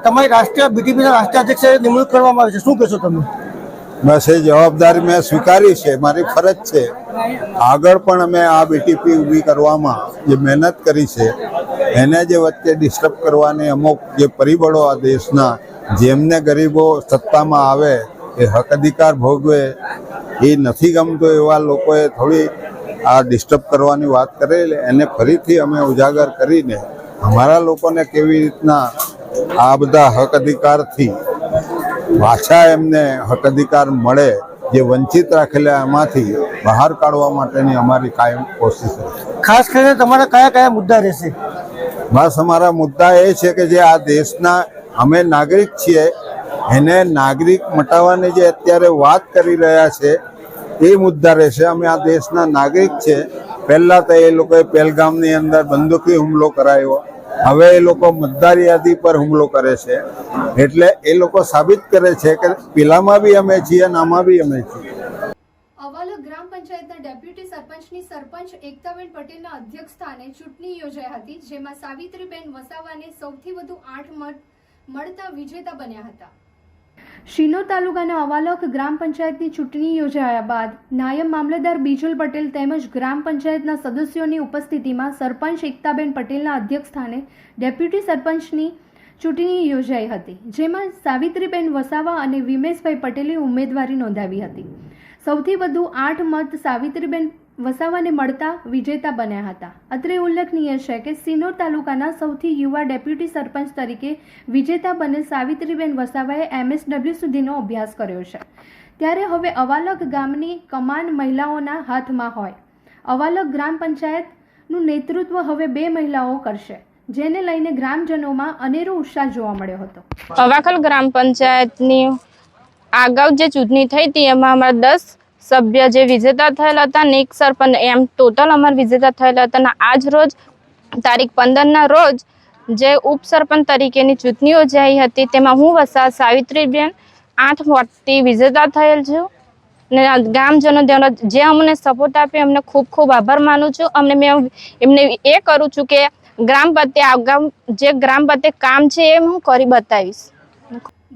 તમારી રાષ્ટ્રીય બીટીપીના રાષ્ટ્રીય અધ્યક્ષ નિમણૂક કરવામાં આવી છે, શું કહેશો તમે? બસ એ જવાબદારી મેં સ્વીકારી છે, મારી ફરજ છે. આગળ પણ અમે આ બીટીપી ઊભી કરવામાં જે મહેનત કરી છે એને જે વચ્ચે ડિસ્ટર્બ કરવાની અમુક જે પરિબળો આ દેશના, જેમને ગરીબો સત્તામાં આવે એ હક અધિકાર ભોગવે એ નથી ગમતો એવા લોકોએ થોડી આ ડિસ્ટર્બ કરવાની વાત કરેલી, એને ફરીથી અમે ઉજાગર કરીને અમારા લોકોને કેવી રીતના આ બધા હક અધિકારથી પાછા એમને હક અધિકાર મળે, જે વંચિત રાખેલા એમાંથી બહાર કાઢવા માટેની અમારી કાયમ કોશિશ છે. ખાસ કરીને તમારા કયા કયા મુદ્દા રહેશે? બસ અમારા મુદ્દા એ છે કે જે આ દેશના અમે નાગરિક છીએ એને નાગરિક મટાવવાની જે અત્યારે વાત કરી રહ્યા છે એ મુદ્દા રહેશે. અમે આ દેશના નાગરિક છે. પહેલા તો એ લોકોએ પહેલગામની અંદર બંદૂકી હુમલો કરાયો, હવે એ લોકો મતદાર યાદી પર હુમલો કરે છે. એટલે એ લોકો સાબિત કરે છે કે પેલામાં બી અમે છીએ અને આમાં બી અમે છીએ. અવાલા ગ્રામ પંચાયતના ડેપ્યુટી સરપંચની સરપંચ એકતાબેન પટેલના અધ્યક્ષ સ્થાને ચૂંટણી યોજાઈ હતી, જેમાં સાવિત્રીબેન વસાવાને સૌથી વધુ 8 મત મળતા વિજેતા બન્યા હતા. શિનોર તાલુકાના અવાલખ ગ્રામ પંચાયતની ચૂંટણી યોજાયા બાદ નાયબ મામલતદાર બીજલ પટેલ તેમજ ગ્રામ પંચાયતના સદસ્યોની ઉપસ્થિતિમાં સરપંચ એકતાબેન પટેલના અધ્યક્ષ સ્થાને ડેપ્યુટી સરપંચની ચૂંટણી યોજાઈ હતી, જેમાં સાવિત્રીબેન વસાવા અને વિમેશભાઈ પટેલે ઉમેદવારી નોંધાવી હતી. સૌથી વધુ 8 મત સાવિત્રીબેન વસાવાને મળતા વિજેતા બન્યા હતા. અત્રે ઉલ્લેખનીય છે કે સિનોર તાલુકાના સૌથી યુવા ડેપ્યુટી સરપંચ તરીકે વિજેતા બનેલ સાવિત્રીબેન વસાવાએ MSW સુધીનો અભ્યાસ કર્યો છે. ત્યારે હવે અવાલક ગામની કમાન મહિલાઓના હાથમાં હોય. અવાલક ગ્રામ પંચાયતનું નેતૃત્વ હવે 2 મહિલાઓ કરશે, જેને લઈને ગ્રામજનોમાં અનેરો ઉત્સાહ જોવા મળ્યો હતો. અવાખલ ગ્રામ પંચાયતની અગાઉ જે ચૂંટણી થઈ હતી એમાં અમારા 10 સભ્ય જે વિજેતા થયેલા હતા ને 1 સરપંચ, એમ ટોટલ અમારા વિજેતા થયેલા હતા. અને આજ રોજ તારીખ 15ના રોજ જે ઉપસરપંચ તરીકેની ચૂંટણી યોજાઈ હતી તેમાં હું વસા સાવિત્રીબેન 8 વોટથી વિજેતા થયેલ છું. ને ગામજનો જે અમને સપોર્ટ આપ્યો એમને ખૂબ ખૂબ આભાર માનું છું. મેં એમને એ કરું છું કે ગ્રામ પ્રત્યે જે ગ્રામ પ્રત્યે કામ છે એ હું કરી બતાવીશ.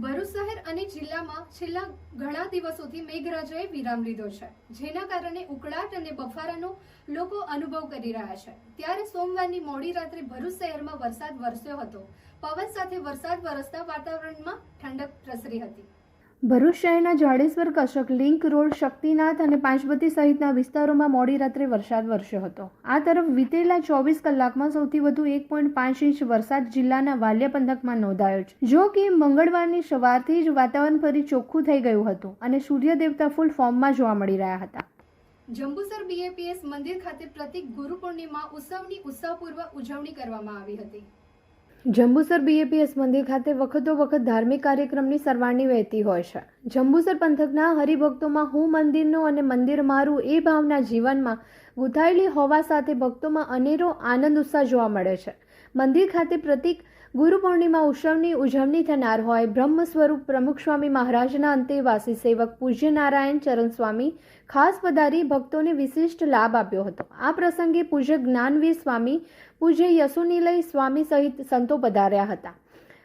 ભરૂચ શહેર અને જિલ્લામાં છેલ્લા ઘણા દિવસોથી મેઘરાજાએ વિરામ લીધો છે, જેના કારણે ઉકળાટ અને બફારાનો લોકો અનુભવ કરી રહ્યા છે. ત્યારે સોમવારની મોડી રાત્રે ભરૂચ શહેરમાં વરસાદ વરસ્યો હતો. પવન સાથે વરસાદ વરસતા વાતાવરણમાં ઠંડક પ્રસરી હતી. ભરૂચ શહેરના જાડેશ્વર કશક લિંક રોડ, શક્તિનાથ અને પાંચબત્તી સહિતના વિસ્તારોમાં મોડી રાત્રે વરસાદ વરસ્યો હતો. આ તરફ વીતેલા 24 કલાકમાં સૌથી વધુ 1.5 ઇંચ વરસાદ જિલ્લાના વાલિયા પંથકમાં નોંધાયો છે. જો કે મંગળવારની સવારથી જ વાતાવરણ ફરી ચોખ્ખું થઈ ગયું હતું અને સૂર્ય દેવતા ફૂલ ફોર્મમાં જોવા મળી રહ્યા હતા. જંબુસર BAPS મંદિર ખાતે પ્રતિક ગુરુ પૂર્ણિમા ઉત્સવની ઉત્સાહપૂર્વક ઉજવણી કરવામાં આવી હતી. જંબુસર BAPS મંદિર ખાતે વખતો વખત ધાર્મિક કાર્યક્રમની સરવાણી વહેતી હોય છે. જંબુસર પંથકના હરિભક્તોમાં હું મંદિરનો અને મંદિર મારું એ ભાવના જીવનમાં ગૂંથાયેલી હોવા સાથે ભક્તોમાં અનેરો આનંદ ઉત્સાહ જોવા મળે છે. મંદિર ખાતે પ્રતિક ગુરુ પૂર્ણિમા ઉત્સવની ઉજવણી થનાર હોય બ્રહ્મ સ્વરૂપ પ્રમુખ સ્વામી મહારાજના અંતેવાસી સેવક પૂજ્ય નારાયણ ચરણ સ્વામી ખાસ પધારી ભક્તોને વિશિષ્ટ લાભ આપ્યો હતો. આ પ્રસંગે પૂજ્ય જ્ઞાનવીર સ્વામી, પૂજ્ય યસુનિલય સ્વામી સહિત સંતો પધાર્યા હતા.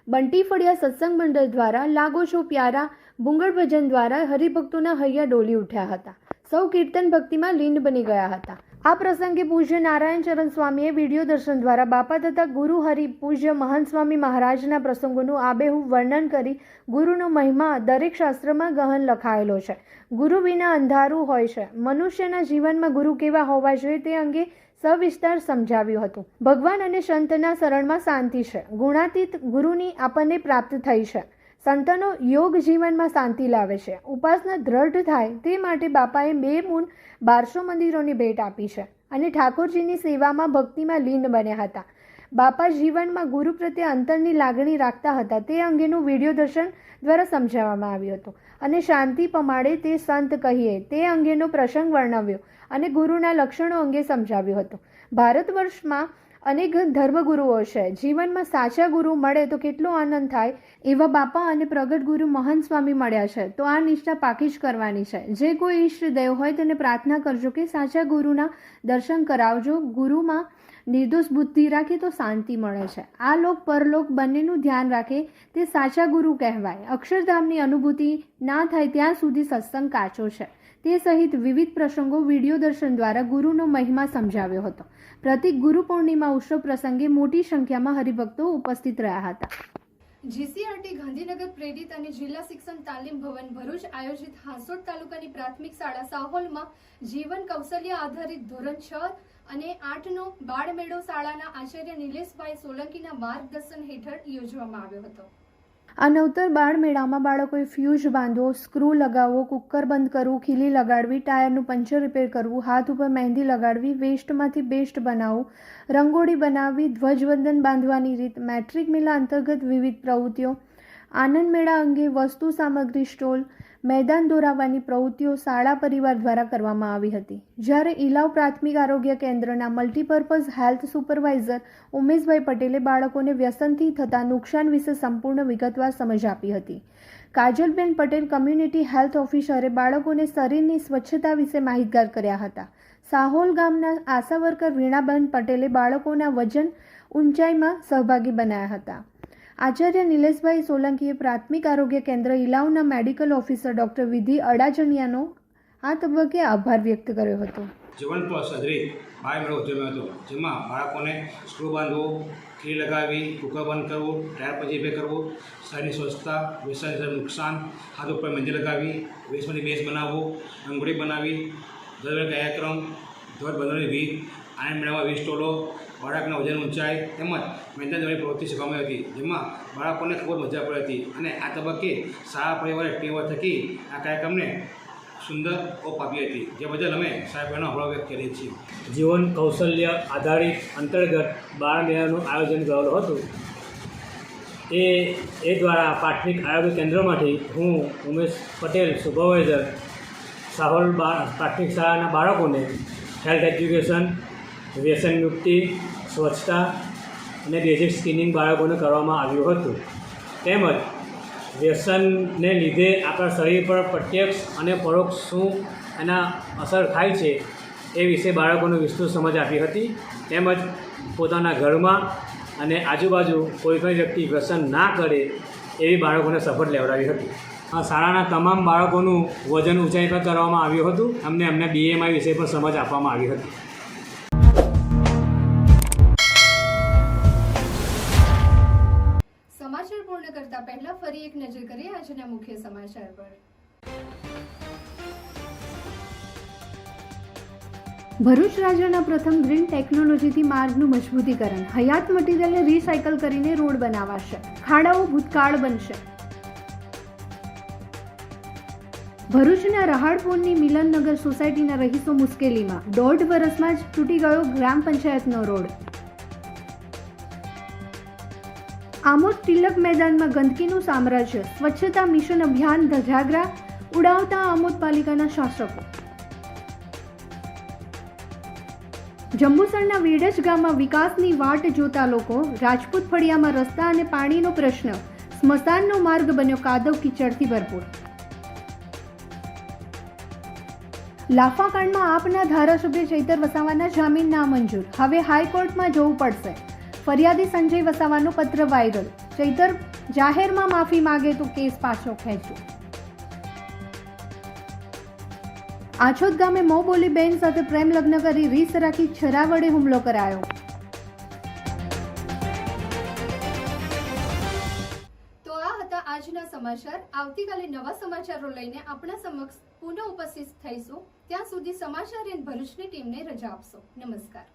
બંટી ફળિયા સત્સંગ મંડળ દ્વારા લાગો છો પ્યારા બુંગળ ભજન દ્વારા હરિભક્તોના હૈયા ડોલી ઉઠ્યા હતા. સૌ કીર્તન ભક્તિમાં લીન બની ગયા હતા. આ પ્રસંગે પૂજ્ય નારાયણ ચરણ સ્વામીએ વિડીયો દર્શન દ્વારા બાપા તથા ગુરુ હરિ પૂજ્ય મહંત સ્વામી મહારાજના પ્રસંગોનું આબેહૂબ વર્ણન કરી ગુરુનો મહિમા દરેક શાસ્ત્રમાં ગહન લખાયેલો છે. ગુરુ વિના અંધારું હોય છે. મનુષ્યના જીવનમાં ગુરુ કેવા હોવા જોઈએ તે અંગે સવિસ્તાર સમજાવ્યું હતું. ભગવાન અને સંતના શરણમાં શાંતિ છે. ગુણાતીત ગુરુની આપણને પ્રાપ્ત થઈ છે. સંતનો યોગ જીવનમાં શાંતિ લાવે છે. ઉપાસના દ્રઢ થાય તે માટે બાપાએ 2 મૂન 1200 મંદિરોની ભેટ આપી છે અને ઠાકોરજીની સેવામાં ભક્તિમાં લીન બન્યા હતા. બાપા જીવનમાં ગુરુ પ્રત્યે અંતરની લાગણી રાખતા હતા તે અંગેનું વિડીયો દર્શન દ્વારા સમજાવવામાં આવ્યું હતું અને શાંતિ પમાડે તે સંત કહીએ તે અંગેનો પ્રસંગ વર્ણવ્યો અને ગુરુના લક્ષણો અંગે સમજાવ્યું હતું. ભારત વર્ષમાં અનેક ધર્મગુરુઓ છે. જીવનમાં સાચા ગુરુ મળે તો કેટલો આનંદ થાય. એવા બાપા અને પ્રગટ ગુરુ મહંત સ્વામી મળ્યા છે તો આ નિષ્ઠા પાકી જ કરવાની છે. જે કોઈ ઈષ્ટ દેવ હોય તેને પ્રાર્થના કરજો કે સાચા ગુરુના દર્શન કરાવજો. ગુરુમાં નિર્દોષ બુદ્ધિ રાખે તો શાંતિ મળે છે. આ લોક પરલોક બંનેનું ધ્યાન રાખે તે સાચા ગુરુ કહેવાય. અક્ષરધામની અનુભૂતિ ના થાય ત્યાં સુધી સત્સંગ કાચો છે. તે સહિત વિવિધ પ્રસંગો વિડીયો દર્શન દ્વારા ગુરુનો મહિમા સમજાવ્યો હતો. પ્રતિક ગુરુ પૂર્ણિમા ઉત્સવ પ્રસંગે મોટી સંખ્યામાં હરિભક્તો ઉપસ્થિત રહ્યા હતા. GCRT ગાંધીનગર પ્રેરિત અને જિલ્લા શિક્ષણ તાલીમ ભવન ભરૂચ આયોજિત હાંસોટ તાલુકાની પ્રાથમિક શાળા સાહોલમાં જીવન કૌશલ્ય આધારિત ધોરણ 6 અને 8નો બાળમેળો શાળાના આચાર્ય નિલેશભાઈ સોલંકીના માર્ગદર્શન હેઠળ યોજવામાં આવ્યો હતો. આ નવતર બાળ મેળામાં બાળકોએ ફ્યુઝ બાંધવો, સ્ક્રૂ લગાવવો, કુકર બંધ કરવું, ખીલી લગાડવી, ટાયરનું પંચર રિપેર કરવું, હાથ ઉપર મહેંદી લગાડવી, વેસ્ટમાંથી બેસ્ટ બનાવવું, રંગોળી બનાવવી, ધ્વજવંદન બાંધવાની રીત, મેટ્રિક મેળા અંતર્ગત વિવિધ પ્રવૃત્તિઓ, આનંદ મેળા અંગે વસ્તુ સામગ્રી સ્ટોલ, મેદાન દોરાવવાની પ્રવૃત્તિઓ શાળા પરિવાર દ્વારા કરવામાં આવી હતી. જ્યારે ઇલાવ પ્રાથમિક આરોગ્ય કેન્દ્રના મલ્ટીપર્પઝ હેલ્થ સુપરવાઇઝર ઉમેશભાઈ પટેલે બાળકોને વ્યસનથી થતા નુકસાન વિશે સંપૂર્ણ વિગતવાર સમજ આપી હતી. કાજલબેન પટેલ કમ્યુનિટી હેલ્થ ઓફિસરે બાળકોને શરીરની સ્વચ્છતા વિશે માહિતગાર કર્યા હતા. સાહોલ ગામના આશા વર્કર વીણાબેન પટેલે બાળકોના વજન ઊંચાઈમાં સહભાગી બનાવ્યા હતા. આચાર્ય નિલેશભાઈ સોલંકીએ પ્રાથમિક આરોગ્ય કેન્દ્ર ઇલાવના મેડિકલ ઓફિસર ડોક્ટર વિધિ અડાજણિયાનો આ તબક્કે આભાર વ્યક્ત કર્યો હતો. જીવન પ્લસ આધારિત બાળમેળો ઉજવ્યો હતો, જેમાં બાળકોને સ્ક્રૂ બાંધવું, ખીલી લગાવવી, કુકર બંધ કરવું, ટાયર પછી રિપેર કરવું, શરીરની સ્વચ્છતા, વ્યસનથી નુકસાન, હાથ ઉપર મહેંદી લગાવવી, વેસ્ટમાંથી બેઝ બનાવવું, રંગોળી બનાવવી, ધર્મ કાર્યક્રમ, ધ્વજબંધનની રીત, આનંદ મેળામાં 20 સ્ટોલો, બાળકના વજન ઊંચાઈ તેમજ મેદાન દ્વારા પ્રવૃત્તિ શીખવામાં આવી હતી, જેમાં બાળકોને ખૂબ મજા પડી હતી. અને આ તબક્કે શાળા પરિવારે ટીમ થકી આ કાર્યક્રમને સુંદર ઓપ આપી હતી, જે બદલ અમે સાહેબનો આભાર વ્યક્ત કરીએ છીએ. જીવન કૌશલ્ય આધારિત અંતર્ગત 12 મેળાનું આયોજન કરેલું હતું. એ દ્વારા પ્રાથમિક આરોગ્ય કેન્દ્રમાંથી હું ઉમેશ પટેલ સુપરવાઇઝર સાહોલ પ્રાથમિક શાળાના બાળકોને હેલ્થ એજ્યુકેશન, વ્યસન મુક્તિ, સ્વચ્છતા અને બેઝિક સ્કિનિંગ બાળકોને કરવામાં આવ્યું હતું. તેમજ વ્યસનને લીધે આપણા શરીર પર પ્રત્યક્ષ અને પરોક્ષ શું એના અસર થાય છે એ વિશે બાળકોને વિસ્તૃત સમજ આપી હતી. તેમજ પોતાના ઘરમાં અને આજુબાજુ કોઈ પણ વ્યક્તિ વ્યસન ના કરે એવી બાળકોને શપથ લેવડાવી હતી. આ શાળાના તમામ બાળકોનું વજન ઊંચાઈ પર કરવામાં આવ્યું હતું. અમને BMI વિશે પણ સમજ આપવામાં આવી હતી. સમાચાર પૂર્ણ કરતા પહેલા ફરી એક નજર કરીએ આજના મુખ્ય સમાચાર પર. ભરૂચ રાજ્યના પ્રથમ ગ્રીન ટેકનોલોજીથી માર્ગનું મજબૂતીકરણ. હયાત મટીરિયલને રિસાયકલ કરીને રોડ બનાવાશે. ખાડાઓ ભૂતકાળ બનશે. ભરૂચના રહાડપુરની મિલનનગર સોસાયટીના રહીશો મુશ્કેલીમાં. 1.5 વર્ષમાં જ તૂટી ગયો ગ્રામ પંચાયતનો રોડ. આમોદ તિલક મેદાનમાં ગંદકીનું સામ્રાજ્ય. સ્વચ્છતા મિશન અભિયાન ધજાગરા ઉડાવતા આમોદ પાલિકાના શાસકો. જંબુસરના વેડજ ગામમાં વિકાસની વાટ જોતા લોકો. રાજપૂત ફળિયામાં રસ્તા અને પાણીનો પ્રશ્ન. સ્મશાનનો માર્ગ બન્યો કાદવ કીચડથી ભરપૂર. લાફાકાંડમાં આપના ધારાસભ્ય ચૈતર વસાવાના જામીન નામંજૂર. હવે હાઈકોર્ટમાં જવું પડશે. ફરિયાદી સંજય વસાવાનો પત્ર વાયરલ. ચૈતર જાહેરમાં માફી માંગે તો કેસ પાછો ખેંચો. આછોદ ગામે મોબોલી બેન સાથે પ્રેમ લગ્ન કરી રીસ રાખી છરા વડે હુમલો કરાયો. તો આ હતા આજના સમાચાર. આવતીકાલે નવા સમાચારો લઈને આપણા સમક્ષ પુનઃ ઉપસ્થિત થઈશું. ત્યાં સુધી સમાચાર એન ભરૂચની ટીમને રજા આપશો. નમસ્કાર.